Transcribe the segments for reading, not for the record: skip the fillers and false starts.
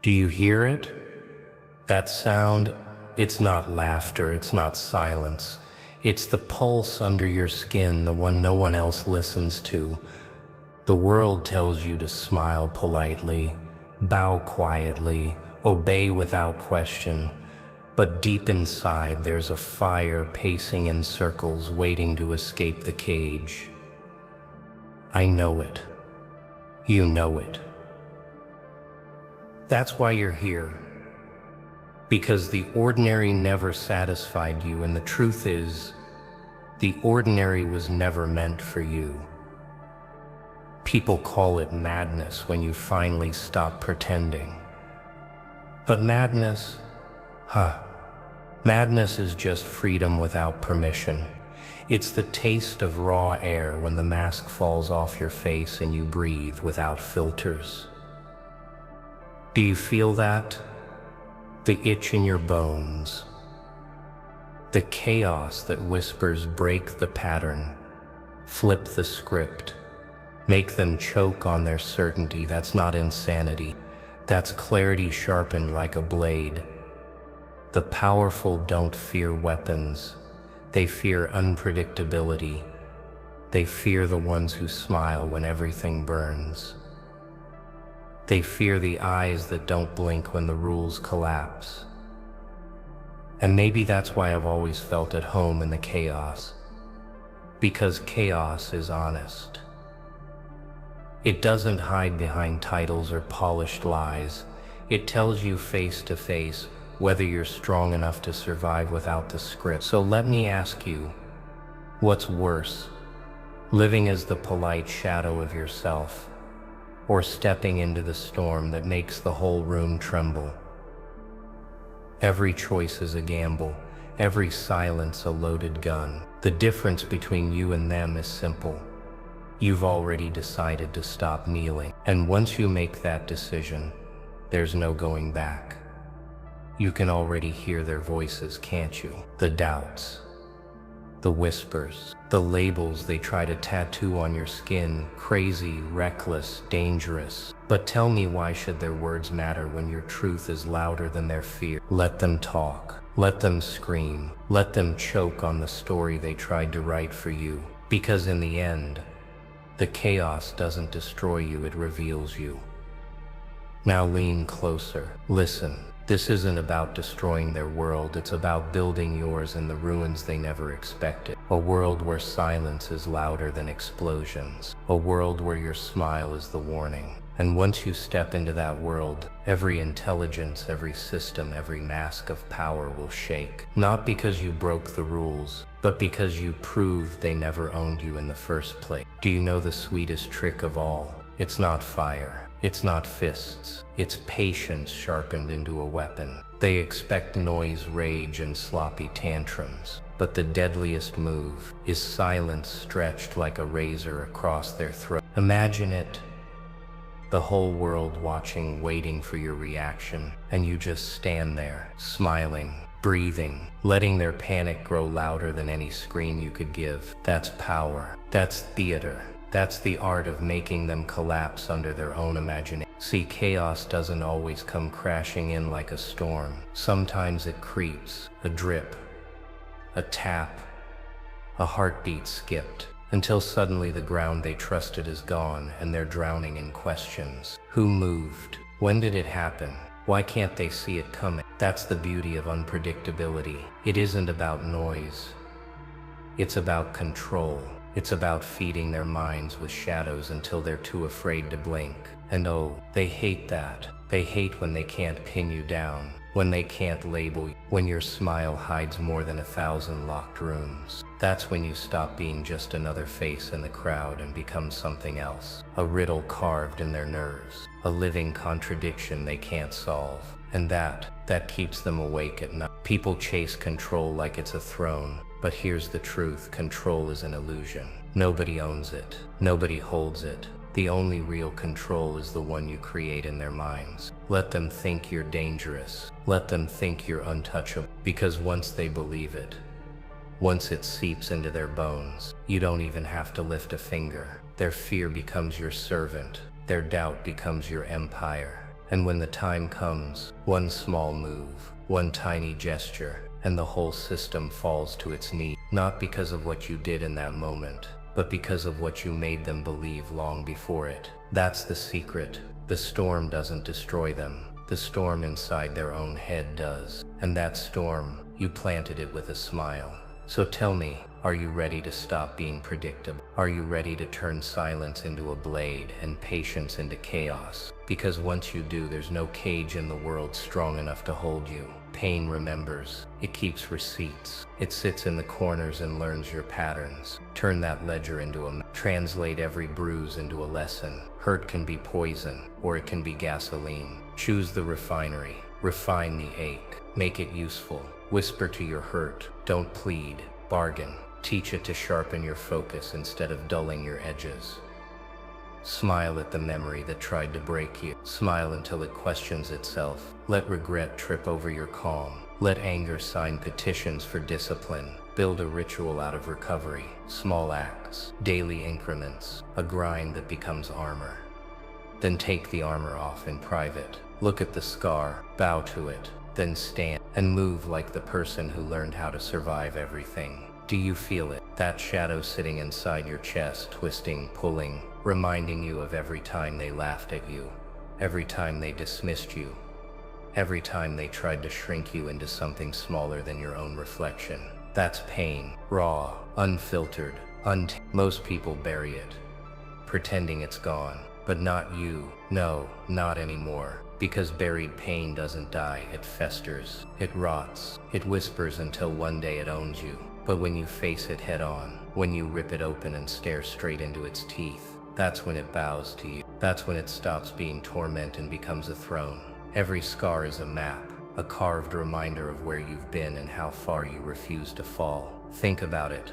Do you hear it? That sound, it's not laughter, it's not silence. It's the pulse under your skin, the one no one else listens to. The world tells you to smile politely, bow quietly, obey without question. But deep inside, there's a fire pacing in circles, waiting to escape the cage. I know it. You know it. That's why you're here. Because the ordinary never satisfied you, and the truth is, the ordinary was never meant for you. People call it madness when you finally stop pretending. But madness, madness is just freedom without permission. It's the taste of raw air when the mask falls off your face and you breathe without filters. Do you feel that? The itch in your bones. The chaos that whispers break the pattern, flip the script, make them choke on their certainty. That's not insanity. That's clarity sharpened like a blade. The powerful don't fear weapons. They fear unpredictability. They fear the ones who smile when everything burns. They fear the eyes that don't blink when the rules collapse. And maybe that's why I've always felt at home in the chaos. Because chaos is honest. It doesn't hide behind titles or polished lies. It tells you face to face whether you're strong enough to survive without the script. So let me ask you, what's worse? Living as the polite shadow of yourself, or stepping into the storm that makes the whole room tremble? Every choice is a gamble, every silence a loaded gun. The difference between you and them is simple. You've already decided to stop kneeling. And once you make that decision, there's no going back. You can already hear their voices, can't you? The doubts, the whispers, the labels they try to tattoo on your skin. Crazy, reckless, dangerous. But tell me, why should their words matter when your truth is louder than their fear? Let them talk. Let them scream. Let them choke on the story they tried to write for you. Because in the end, the chaos doesn't destroy you, it reveals you. Now lean closer. Listen. This isn't about destroying their world, it's about building yours in the ruins they never expected. A world where silence is louder than explosions. A world where your smile is the warning. And once you step into that world, every intelligence, every system, every mask of power will shake. Not because you broke the rules, but because you proved they never owned you in the first place. Do you know the sweetest trick of all? It's not fire. It's not fists, it's patience sharpened into a weapon. They expect noise, rage, and sloppy tantrums. But the deadliest move is silence stretched like a razor across their throat. Imagine it, the whole world watching, waiting for your reaction, and you just stand there, smiling, breathing, letting their panic grow louder than any scream you could give. That's power. That's theater. That's the art of making them collapse under their own imagination. See, chaos doesn't always come crashing in like a storm. Sometimes it creeps, a drip, a tap, a heartbeat skipped, until suddenly the ground they trusted is gone and they're drowning in questions. Who moved? When did it happen? Why can't they see it coming? That's the beauty of unpredictability. It isn't about noise. It's about control. It's about feeding their minds with shadows until they're too afraid to blink. And oh, they hate that. They hate when they can't pin you down, when they can't label you, when your smile hides more than 1,000 locked rooms. That's when you stop being just another face in the crowd and become something else. A riddle carved in their nerves, a living contradiction they can't solve. And that keeps them awake at night. People chase control like it's a throne. But here's the truth, control is an illusion. Nobody owns it. Nobody holds it. The only real control is the one you create in their minds. Let them think you're dangerous. Let them think you're untouchable. Because once they believe it, once it seeps into their bones, you don't even have to lift a finger. Their fear becomes your servant. Their doubt becomes your empire. And when the time comes, one small move, one tiny gesture, and the whole system falls to its knees, not because of what you did in that moment, but because of what you made them believe long before it. That's the secret. The storm doesn't destroy them. The storm inside their own head does. And that storm, you planted it with a smile. So tell me, are you ready to stop being predictable? Are you ready to turn silence into a blade and patience into chaos? Because once you do, there's no cage in the world strong enough to hold you. Pain remembers. It keeps receipts. It sits in the corners and learns your patterns. Turn that ledger into a map. Translate every bruise into a lesson. Hurt can be poison, or it can be gasoline. Choose the refinery. Refine the ache. Make it useful. Whisper to your hurt. Don't plead. Bargain. Teach it to sharpen your focus instead of dulling your edges. Smile at the memory that tried to break you. Smile until it questions itself. Let regret trip over your calm. Let anger sign petitions for discipline. Build a ritual out of recovery. Small acts, daily increments, a grind that becomes armor. Then take the armor off in private. Look at the scar, bow to it, then stand and move like the person who learned how to survive everything. Do you feel it? That shadow sitting inside your chest, twisting, pulling, reminding you of every time they laughed at you, every time they dismissed you, every time they tried to shrink you into something smaller than your own reflection. That's pain, raw, unfiltered, Most people bury it, pretending it's gone, but not you. No, not anymore. Because buried pain doesn't die, it festers, it rots, it whispers until one day it owns you. But when you face it head on, when you rip it open and stare straight into its teeth, that's when it bows to you. That's when it stops being torment and becomes a throne. Every scar is a map, a carved reminder of where you've been and how far you refuse to fall. Think about it.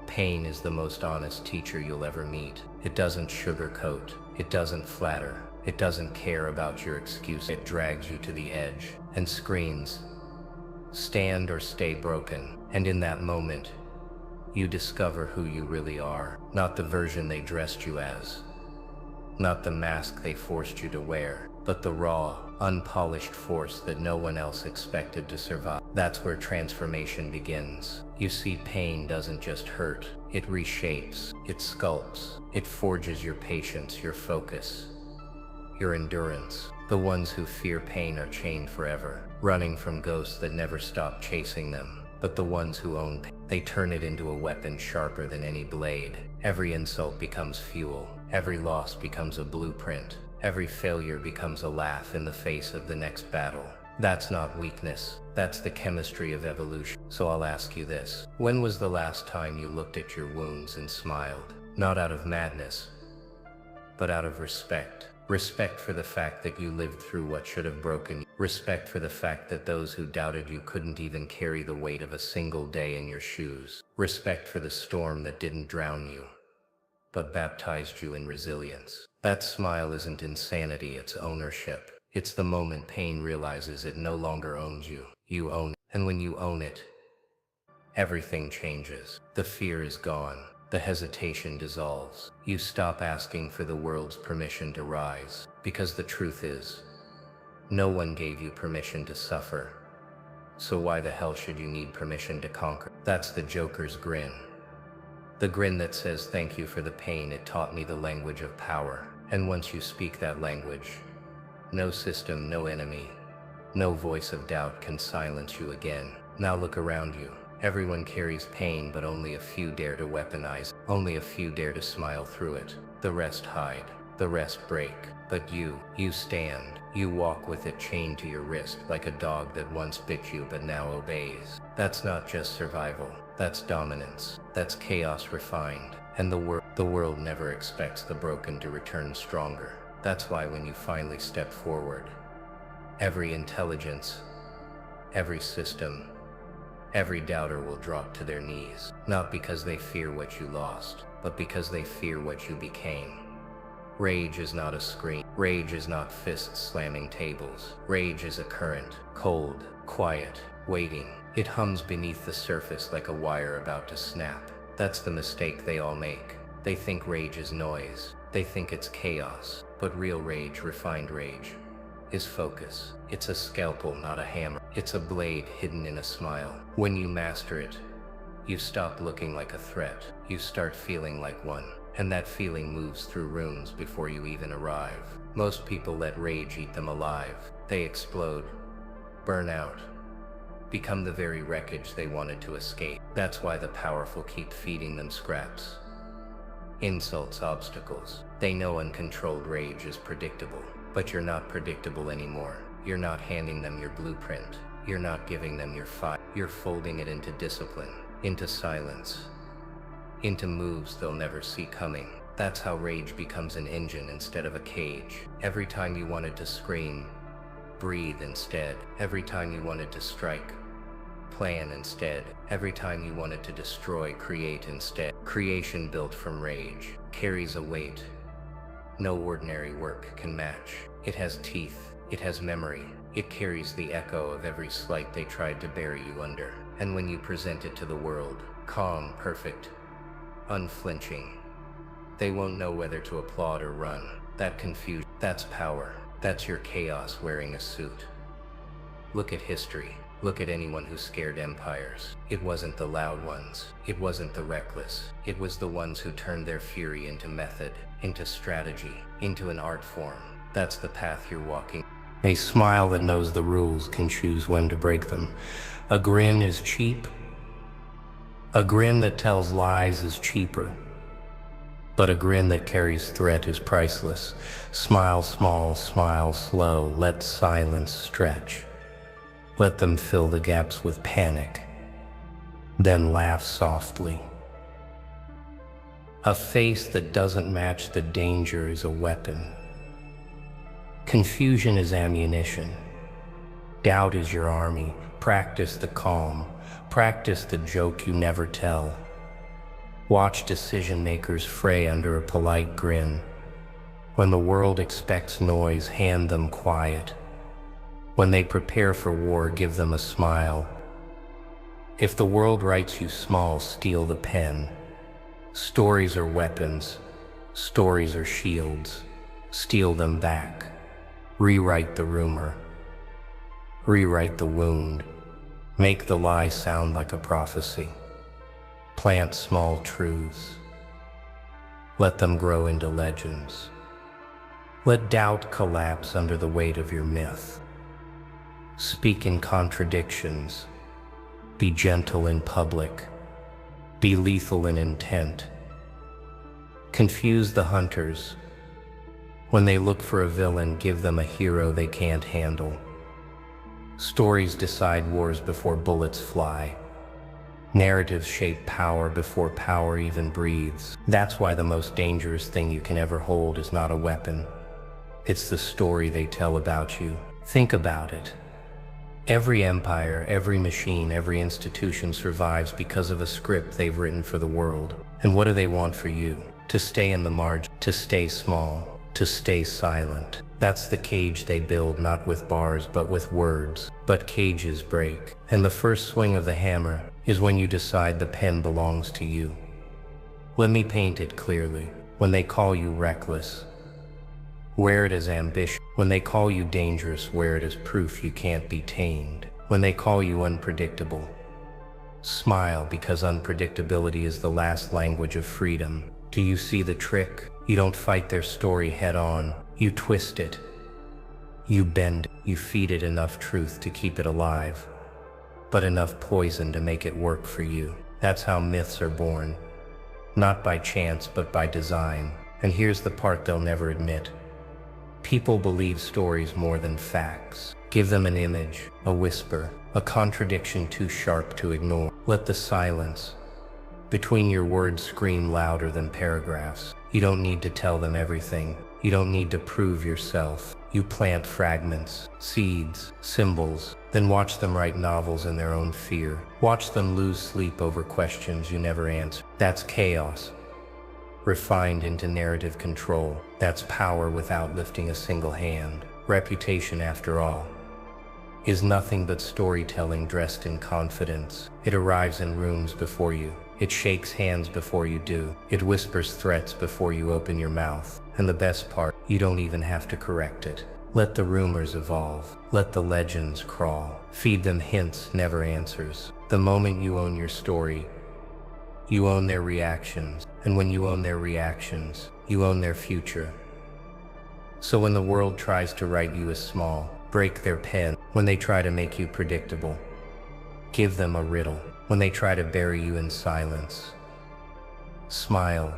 Pain is the most honest teacher you'll ever meet. It doesn't sugarcoat, it doesn't flatter, it doesn't care about your excuse. It drags you to the edge and screams, "Stand or stay broken." And in that moment, you discover who you really are. Not the version they dressed you as, not the mask they forced you to wear, but the raw, unpolished force that no one else expected to survive. That's where transformation begins. You see, pain doesn't just hurt, it reshapes, it sculpts, it forges your patience, your focus, your endurance. The ones who fear pain are chained forever, running from ghosts that never stop chasing them. But the ones who own pain, they turn it into a weapon sharper than any blade. Every insult becomes fuel, every loss becomes a blueprint, every failure becomes a laugh in the face of the next battle. That's not weakness, that's the chemistry of evolution. So I'll ask you this. When was the last time you looked at your wounds and smiled? Not out of madness, but out of respect. Respect for the fact that you lived through what should have broken you. Respect for the fact that those who doubted you couldn't even carry the weight of a single day in your shoes. Respect for the storm that didn't drown you, but baptized you in resilience. That smile isn't insanity, it's ownership. It's the moment pain realizes it no longer owns you. You own it. And when you own it, everything changes. The fear is gone. The hesitation dissolves. You stop asking for the world's permission to rise, because the truth is, no one gave you permission to suffer. So why the hell should you need permission to conquer? That's the Joker's grin. The grin that says, "Thank you for the pain, it taught me the language of power." And once you speak that language, no system, no enemy, no voice of doubt can silence you again. Now look around you. Everyone carries pain, but only a few dare to weaponize. Only a few dare to smile through it. The rest hide. The rest break. But you stand. You walk with it chained to your wrist like a dog that once bit you but now obeys. That's not just survival. That's dominance. That's chaos refined. And the world never expects the broken to return stronger. That's why when you finally step forward, every intelligence, every system, every doubter will drop to their knees, not because they fear what you lost, but because they fear what you became. Rage is not a scream. Rage is not fists slamming tables. Rage is a current, cold, quiet, waiting. It hums beneath the surface like a wire about to snap. That's the mistake they all make. They think rage is noise. They think it's chaos. But real rage, refined rage, is focus. It's a scalpel, not a hammer. It's a blade hidden in a smile. When you master it, you stop looking like a threat. You start feeling like one. And that feeling moves through rooms before you even arrive. Most people let rage eat them alive. They explode, burn out, become the very wreckage they wanted to escape. That's why the powerful keep feeding them scraps, insults, obstacles. They know uncontrolled rage is predictable, but you're not predictable anymore. You're not handing them your blueprint. You're not giving them your fight. You're folding it into discipline, into silence, into moves they'll never see coming. That's how rage becomes an engine instead of a cage. Every time you wanted to scream, breathe instead. Every time you wanted to strike, plan instead. Every time you wanted to destroy, create instead. Creation built from rage carries a weight no ordinary work can match. It has teeth, it has memory, it carries the echo of every slight they tried to bury you under. And when you present it to the world, calm, perfect, unflinching, they won't know whether to applaud or run. That confusion, that's power. That's your chaos wearing a suit. Look at history. Look at anyone who scared empires. It wasn't the loud ones. It wasn't the reckless. It was the ones who turned their fury into method, into strategy, into an art form. That's the path you're walking. A smile that knows the rules can choose when to break them. A grin is cheap. A grin that tells lies is cheaper. But a grin that carries threat is priceless. Smile small, smile slow, let silence stretch. Let them fill the gaps with panic. Then laugh softly. A face that doesn't match the danger is a weapon. Confusion is ammunition. Doubt is your army. Practice the calm. Practice the joke you never tell. Watch decision makers fray under a polite grin. When the world expects noise, hand them quiet. When they prepare for war, give them a smile. If the world writes you small, steal the pen. Stories are weapons. Stories are shields. Steal them back. Rewrite the rumor. Rewrite the wound. Make the lie sound like a prophecy. Plant small truths. Let them grow into legends. Let doubt collapse under the weight of your myth. Speak in contradictions. Be gentle in public. Be lethal in intent. Confuse the hunters. When they look for a villain, give them a hero they can't handle. Stories decide wars before bullets fly. Narratives shape power before power even breathes. That's why the most dangerous thing you can ever hold is not a weapon. It's the story they tell about you. Think about it. Every empire, every machine, every institution survives because of a script they've written for the world. And what do they want for you? To stay in the margin, to stay small, to stay silent. That's the cage they build, not with bars, but with words. But cages break. And the first swing of the hammer is when you decide the pen belongs to you. Let me paint it clearly. When they call you reckless, wear it as ambition. When they call you dangerous, wear it as proof you can't be tamed. When they call you unpredictable, smile, because unpredictability is the last language of freedom. Do you see the trick? You don't fight their story head on. You twist it. You bend it. You feed it enough truth to keep it alive, but enough poison to make it work for you. That's how myths are born. Not by chance, but by design. And here's the part they'll never admit. People believe stories more than facts. Give them an image, a whisper, a contradiction too sharp to ignore. Let the silence between your words scream louder than paragraphs. You don't need to tell them everything. You don't need to prove yourself. You plant fragments, seeds, symbols, then watch them write novels in their own fear. Watch them lose sleep over questions you never answer. That's chaos, refined into narrative control. That's power without lifting a single hand. Reputation, after all, is nothing but storytelling dressed in confidence. It arrives in rooms before you. It shakes hands before you do. It whispers threats before you open your mouth. And the best part, you don't even have to correct it. Let the rumors evolve. Let the legends crawl. Feed them hints, never answers. The moment you own your story, you own their reactions. And when you own their reactions, you own their future. So when the world tries to write you as small, break their pen. When they try to make you predictable, give them a riddle. When they try to bury you in silence, smile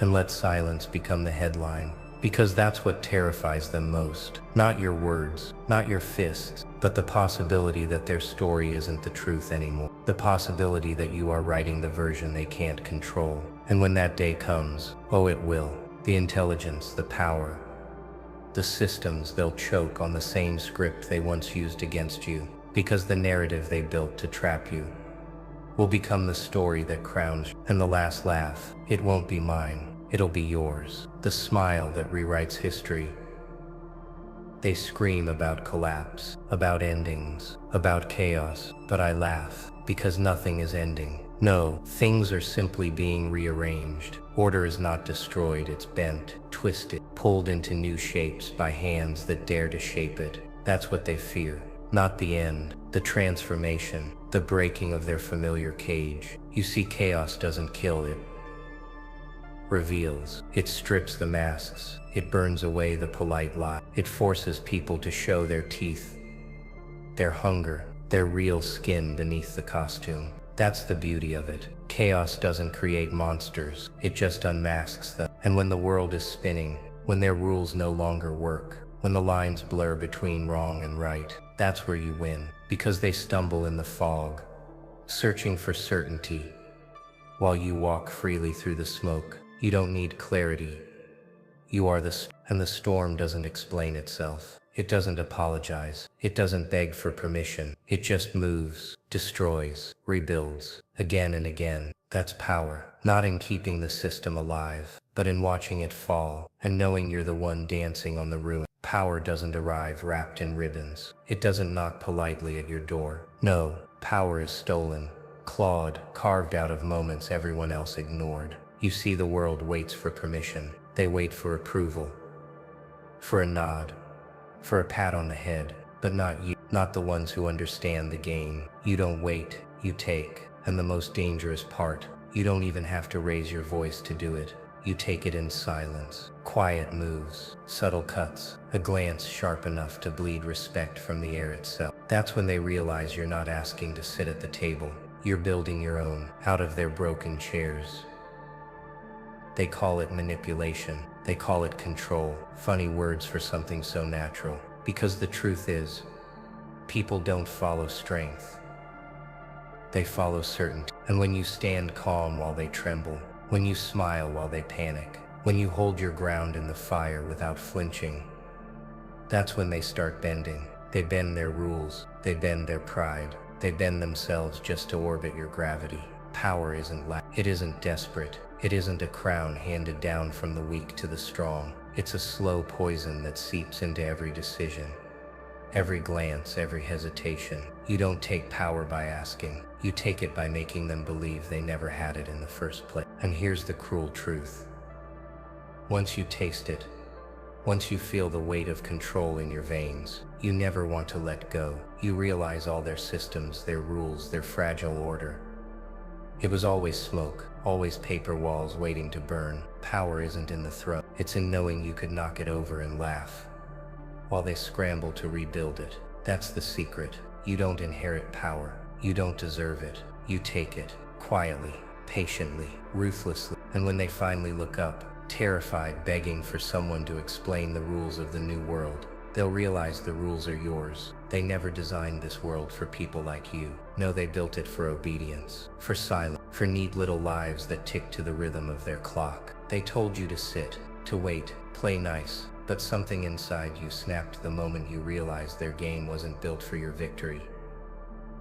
and let silence become the headline. Because that's what terrifies them most. Not your words, not your fists, but the possibility that their story isn't the truth anymore. The possibility that you are writing the version they can't control. And when that day comes, oh it will, the intelligence, the power, the systems, they'll choke on the same script they once used against you. Because the narrative they built to trap you will become the story that crowns you. And the last laugh, it won't be mine. It'll be yours. The smile that rewrites history. They scream about collapse, about endings, about chaos, but I laugh because nothing is ending. No, things are simply being rearranged. Order is not destroyed, it's bent, twisted, pulled into new shapes by hands that dare to shape it. That's what they fear. Not the end, the transformation, the breaking of their familiar cage. You see, chaos doesn't kill, it reveals. It strips the masks. It burns away the polite lie. It forces people to show their teeth, their hunger, their real skin beneath the costume. That's the beauty of it. Chaos doesn't create monsters. It just unmasks them. And when the world is spinning, when their rules no longer work, when the lines blur between wrong and right, that's where you win. Because they stumble in the fog, searching for certainty, while you walk freely through the smoke. You don't need clarity. You are and the storm doesn't explain itself. It doesn't apologize. It doesn't beg for permission. It just moves, destroys, rebuilds, again and again. That's power. Not in keeping the system alive, but in watching it fall, and knowing you're the one dancing on the ruin. Power doesn't arrive wrapped in ribbons. It doesn't knock politely at your door. No, power is stolen, clawed, carved out of moments everyone else ignored. You see, the world waits for permission. They wait for approval, for a nod, for a pat on the head, but not you, not the ones who understand the game. You don't wait, you take. And the most dangerous part, you don't even have to raise your voice to do it. You take it in silence. Quiet moves, subtle cuts, a glance sharp enough to bleed respect from the air itself. That's when they realize you're not asking to sit at the table. You're building your own, out of their broken chairs. They call it manipulation. They call it control. Funny words for something so natural. Because the truth is, people don't follow strength. They follow certainty. And when you stand calm while they tremble, when you smile while they panic, when you hold your ground in the fire without flinching, that's when they start bending. They bend their rules. They bend their pride. They bend themselves just to orbit your gravity. Power isn't it isn't desperate. It isn't a crown handed down from the weak to the strong. It's a slow poison that seeps into every decision, every glance, every hesitation. You don't take power by asking. You take it by making them believe they never had it in the first place. And here's the cruel truth. Once you taste it, once you feel the weight of control in your veins, you never want to let go. You realize all their systems, their rules, their fragile order. It was always smoke, always paper walls waiting to burn. Power isn't in the throat. It's in knowing you could knock it over and laugh while they scramble to rebuild it. That's the secret. You don't inherit power. You don't deserve it. You take it, quietly, patiently, ruthlessly. And when they finally look up, terrified, begging for someone to explain the rules of the new world, they'll realize the rules are yours. They never designed this world for people like you. No, they built it for obedience, for silence, for neat little lives that tick to the rhythm of their clock. They told you to sit, to wait, play nice, but something inside you snapped the moment you realized their game wasn't built for your victory.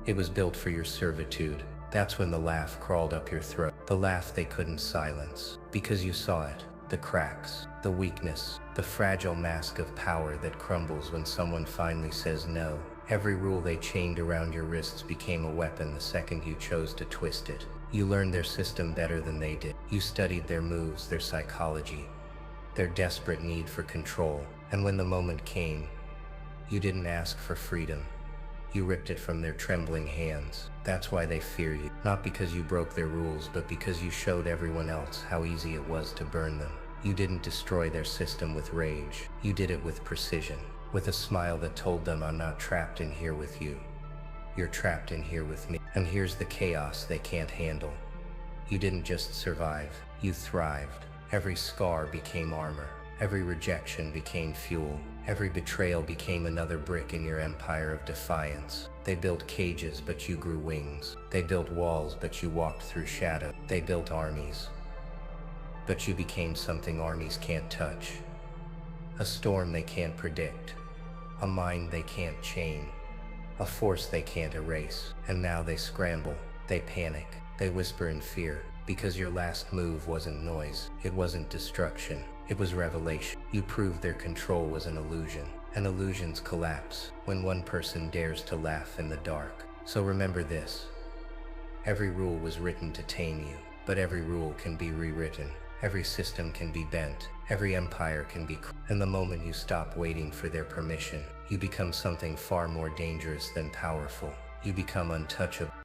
It was built for your servitude. That's when the laugh crawled up your throat. The laugh they couldn't silence, because you saw it. The cracks, the weakness, the fragile mask of power that crumbles when someone finally says no. Every rule they chained around your wrists became a weapon the second you chose to twist it. You learned their system better than they did. You studied their moves, their psychology, their desperate need for control. And when the moment came, you didn't ask for freedom. You ripped it from their trembling hands. That's why they fear you. Not because you broke their rules, but because you showed everyone else how easy it was to burn them. You didn't destroy their system with rage. You did it with precision, with a smile that told them, I'm not trapped in here with you. You're trapped in here with me. And here's the chaos they can't handle. You didn't just survive, you thrived. Every scar became armor. Every rejection became fuel. Every betrayal became another brick in your empire of defiance. They built cages, but you grew wings. They built walls, but you walked through shadow. They built armies, but you became something armies can't touch. A storm they can't predict. A mind they can't chain. A force they can't erase. And now they scramble. They panic. They whisper in fear. Because your last move wasn't noise. It wasn't destruction. It was revelation. You proved their control was an illusion. And illusions collapse when one person dares to laugh in the dark. So remember this. Every rule was written to tame you, but every rule can be rewritten. Every system can be bent. Every empire can be and the moment you stop waiting for their permission, you become something far more dangerous than powerful. You become untouchable.